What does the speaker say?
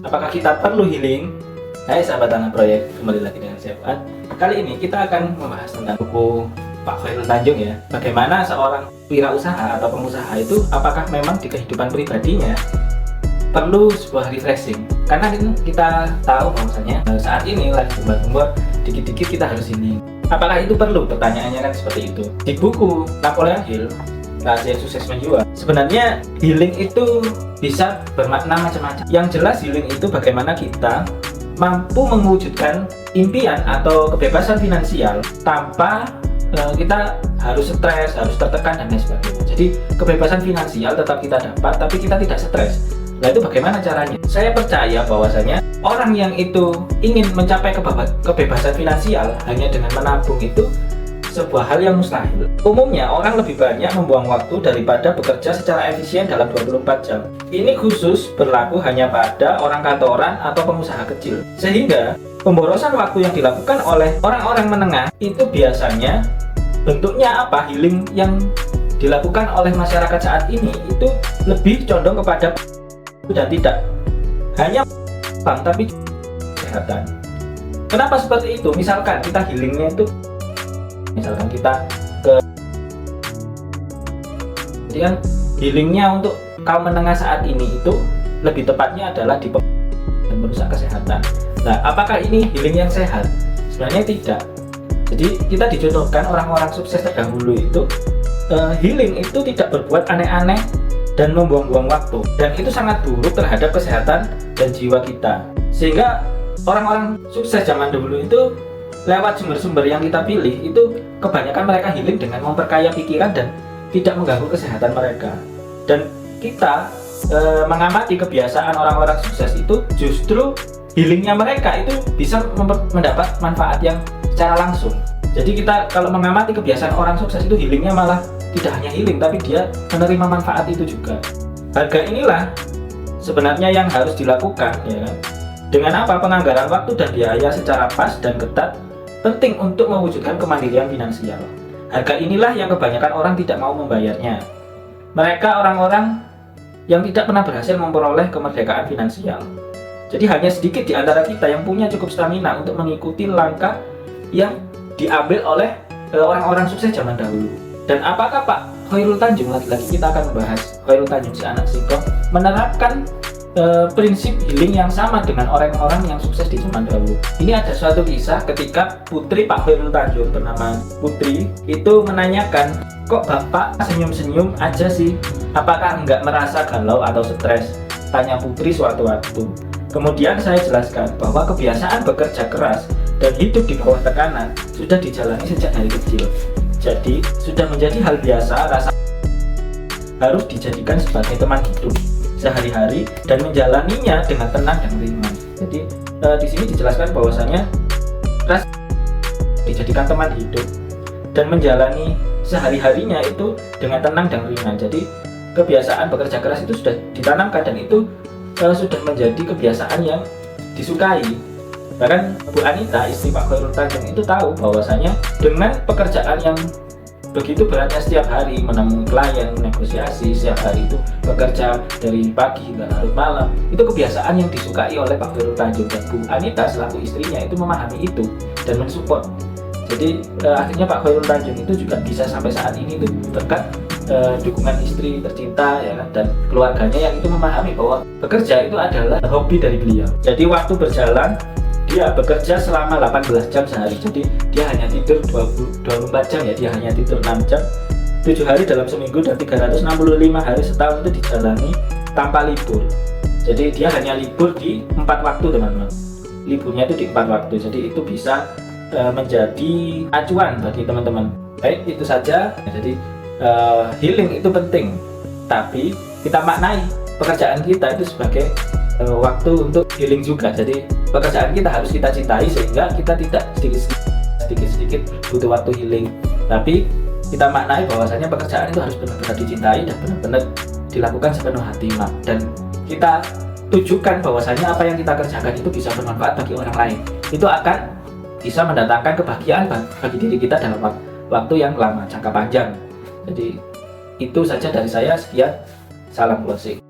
Apakah kita perlu healing? Hai sahabat anak proyek, kembali lagi dengan saya Fuad. Kali ini kita akan membahas tentang buku Pak Khairul Tanjung ya. Bagaimana seorang wirausaha atau pengusaha itu apakah memang di kehidupan pribadinya perlu sebuah refreshing. Karena kita tahu bahwasanya saat ini lagi gembar-gembor, dikit-dikit kita harus healing. Apakah itu perlu? Pertanyaannya kan seperti itu. Di buku Napoleon Hill, Rahasia Sukses Menjual, sebenarnya healing itu bisa bermakna macam-macam. Yang jelas healing itu bagaimana kita mampu mewujudkan impian atau kebebasan finansial tanpa kita harus stres, harus tertekan dan lain sebagainya. Jadi kebebasan finansial tetap kita dapat, tapi kita tidak stres. Nah itu bagaimana caranya? Saya percaya bahwasanya orang yang itu ingin mencapai kebebasan finansial hanya dengan menabung itu sebuah hal yang mustahil. Umumnya orang lebih banyak membuang waktu daripada bekerja secara efisien dalam 24 jam. Ini khusus berlaku hanya pada orang kantoran atau pengusaha kecil. Sehingga pemborosan waktu yang dilakukan oleh orang-orang menengah itu biasanya bentuknya apa? Healing yang dilakukan oleh masyarakat saat ini itu lebih condong kepada dan tidak hanya bank tapi kesehatan. Kenapa seperti itu? Misalkan kita healingnya itu kita jadi kan healingnya untuk kaum menengah saat ini itu lebih tepatnya adalah di dan merusak kesehatan. Nah, apakah ini healing yang sehat? Sebenarnya tidak. Jadi kita dicontohkan orang-orang sukses terdahulu itu healing itu tidak berbuat aneh-aneh dan membuang-buang waktu, dan itu sangat buruk terhadap kesehatan dan jiwa kita. Sehingga orang-orang sukses zaman dulu itu lewat sumber-sumber yang kita pilih itu kebanyakan mereka healing dengan memperkaya pikiran dan tidak mengganggu kesehatan mereka. Dan kita mengamati kebiasaan orang-orang sukses itu justru healingnya mereka itu bisa mendapat manfaat yang secara langsung. Jadi kita kalau mengamati kebiasaan orang sukses itu healingnya malah tidak hanya healing tapi dia menerima manfaat itu juga. Harga inilah sebenarnya yang harus dilakukan ya kan. Dengan apa? Penganggaran waktu dan biaya secara pas dan ketat penting untuk mewujudkan kemandirian finansial. Harga inilah yang kebanyakan orang tidak mau membayarnya. Mereka orang-orang yang tidak pernah berhasil memperoleh kemerdekaan finansial. Jadi hanya sedikit di antara kita yang punya cukup stamina untuk mengikuti langkah yang diambil oleh orang-orang sukses zaman dahulu. Dan apakah Pak Khairul Tanjung, lagi-lagi kita akan membahas Khairul Tanjung si anak singkong, menerapkan prinsip healing yang sama dengan orang-orang yang sukses di zaman dahulu. Ini ada suatu kisah ketika putri Pak Khairul Tanjung bernama Putri itu menanyakan, kok Bapak senyum-senyum aja sih? Apakah enggak merasa galau atau stres? Tanya Putri suatu waktu. Kemudian saya jelaskan bahwa kebiasaan bekerja keras dan hidup di bawah tekanan sudah dijalani sejak dari kecil. Jadi sudah menjadi hal biasa, rasa harus dijadikan sebagai teman hidup sehari-hari dan menjalaninya dengan tenang dan ringan. Jadi di sini dijelaskan bahwasanya ras dijadikan teman hidup dan menjalani sehari-harinya itu dengan tenang dan ringan. Jadi kebiasaan bekerja keras itu sudah ditanamkan dan itu sudah menjadi kebiasaan yang disukai. Bahkan Bu Anita, istri Pak Khairul Tanjung itu tahu bahwasanya dengan pekerjaan yang begitu beratnya setiap hari menemui klien, negosiasi setiap hari itu bekerja dari pagi hingga larut malam, itu kebiasaan yang disukai oleh Pak Khairul Tanjung, dan Bu Anita selaku istrinya itu memahami itu dan mensupport. Jadi akhirnya Pak Khairul Tanjung itu juga bisa sampai saat ini tuh berkat dukungan istri tercinta ya kan, dan keluarganya yang itu memahami bahwa bekerja itu adalah hobi dari beliau. Jadi waktu berjalan dia bekerja selama 18 jam sehari, jadi dia hanya tidur 24 jam ya, dia hanya tidur 6 jam 7 hari dalam seminggu, dan 365 hari setahun itu dijalani tanpa libur. Jadi dia hanya libur di 4 waktu teman-teman, liburnya itu di 4 waktu, jadi itu bisa menjadi acuan bagi teman-teman. Baik, itu saja. Jadi healing itu penting, tapi kita maknai pekerjaan kita itu sebagai waktu untuk healing juga. Jadi pekerjaan kita harus kita cintai sehingga kita tidak sedikit-sedikit butuh waktu healing, tapi kita maknai bahwasanya pekerjaan itu harus benar-benar dicintai dan benar-benar dilakukan sepenuh hati, dan kita tujukan bahwasanya apa yang kita kerjakan itu bisa bermanfaat bagi orang lain. Itu akan bisa mendatangkan kebahagiaan bagi diri kita dalam waktu yang lama, jangka panjang. Jadi itu saja dari saya, sekian, salam closing.